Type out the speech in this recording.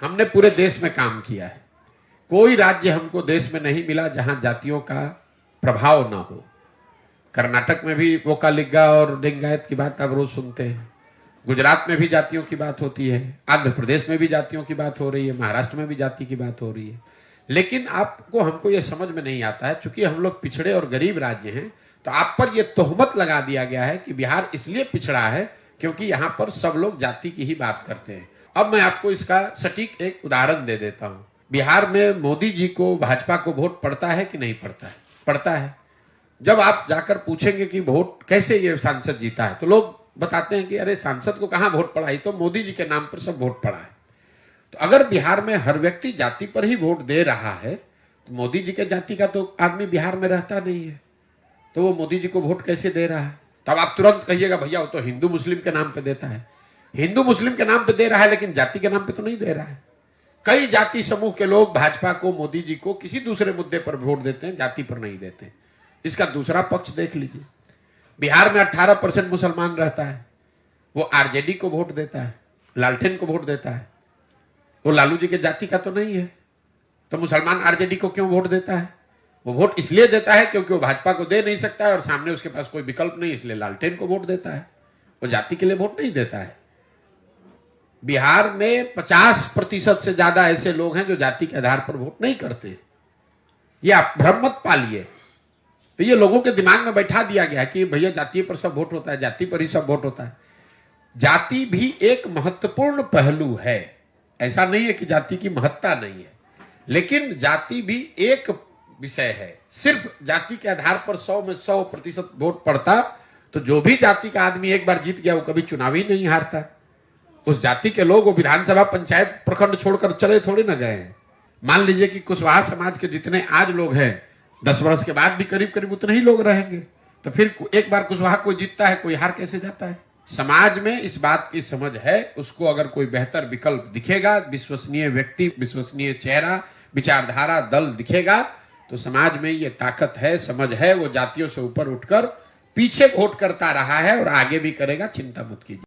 हमने पूरे देश में काम किया है। कोई राज्य हमको देश में नहीं मिला जहां जातियों का प्रभाव ना हो। कर्नाटक में भी वोकालिगा और लिंगायत की बात आप रोज सुनते हैं। गुजरात में भी जातियों की बात होती है, आंध्र प्रदेश में भी जातियों की बात हो रही है, महाराष्ट्र में भी जाति की बात हो रही है। लेकिन हमको यह समझ में नहीं आता है, चूंकि हम लोग पिछड़े और गरीब राज्य हैं, तो आप पर यह तोहमत लगा दिया गया है कि बिहार इसलिए पिछड़ा है क्योंकि यहां पर सब लोग जाति की ही बात करते हैं। अब मैं आपको इसका सटीक एक उदाहरण दे देता हूं। बिहार में मोदी जी को, भाजपा को वोट पड़ता है कि नहीं पड़ता है? पड़ता है। जब आप जाकर पूछेंगे कि वोट कैसे ये सांसद जीता है, तो लोग बताते हैं कि अरे सांसद को कहां वोट पड़ा, तो मोदी जी के नाम पर सब वोट पड़ा है। तो अगर बिहार में हर व्यक्ति जाति पर ही वोट दे रहा है, तो मोदी जी के जाति का तो आदमी बिहार में रहता नहीं है, तो वो मोदी जी को वोट कैसे दे रहा है? तब आप तुरंत कहिएगा भैया वो तो हिंदू मुस्लिम के नाम पे देता है। हिंदू मुस्लिम के नाम पे दे रहा है, लेकिन जाति के नाम पे तो नहीं दे रहा है। कई जाति समूह के लोग भाजपा को, मोदी जी को किसी दूसरे मुद्दे पर वोट देते हैं, जाति पर नहीं देते। इसका दूसरा पक्ष देख लीजिए। बिहार में 18% मुसलमान रहता है, वो आरजेडी को वोट देता है, लालटेन को वोट देता है। वो लालू जी के जाति का तो नहीं है, तो मुसलमान आरजेडी को क्यों वोट देता है? वो वोट इसलिए देता है क्योंकि वो भाजपा को दे नहीं सकता है और सामने उसके पास कोई विकल्प नहीं, इसलिए लालटेन को वोट देता है। वो जाति के लिए वोट नहीं देता है। बिहार में 50% से ज्यादा ऐसे लोग हैं जो जाति के आधार पर वोट नहीं करते। ये आप भ्रम मत पालिए। तो ये लोगों के दिमाग में बैठा दिया गया कि भैया जाति पर सब वोट होता है, जाति पर ही सब वोट होता है। जाति भी एक महत्वपूर्ण पहलू है, ऐसा नहीं है कि जाति की महत्ता नहीं है, लेकिन जाति भी एक विषय है। सिर्फ जाति के आधार पर 100 में 100% वोट पड़ता तो जो भी जाति का आदमी एक बार जीत गया वो कभी चुनाव ही नहीं हारता। उस जाति के लोग वो विधानसभा, पंचायत, प्रखंड छोड़कर चले थोड़ी ना गए हैं। मान लीजिए कि कुशवाहा समाज के जितने आज लोग हैं, 10 वर्ष के बाद भी करीब करीब उतने ही लोग रहेंगे। तो फिर एक बार कुशवाहा कोई जीतता है, कोई हार कैसे जाता है? समाज में इस बात की समझ है, उसको अगर कोई बेहतर विकल्प दिखेगा, विश्वसनीय व्यक्ति, विश्वसनीय चेहरा, विचारधारा, दल दिखेगा, तो समाज में ये ताकत है, समझ है, वो जातियों से ऊपर उठकर पीछे वोट करता रहा है और आगे भी करेगा। चिंता मत कीजिए।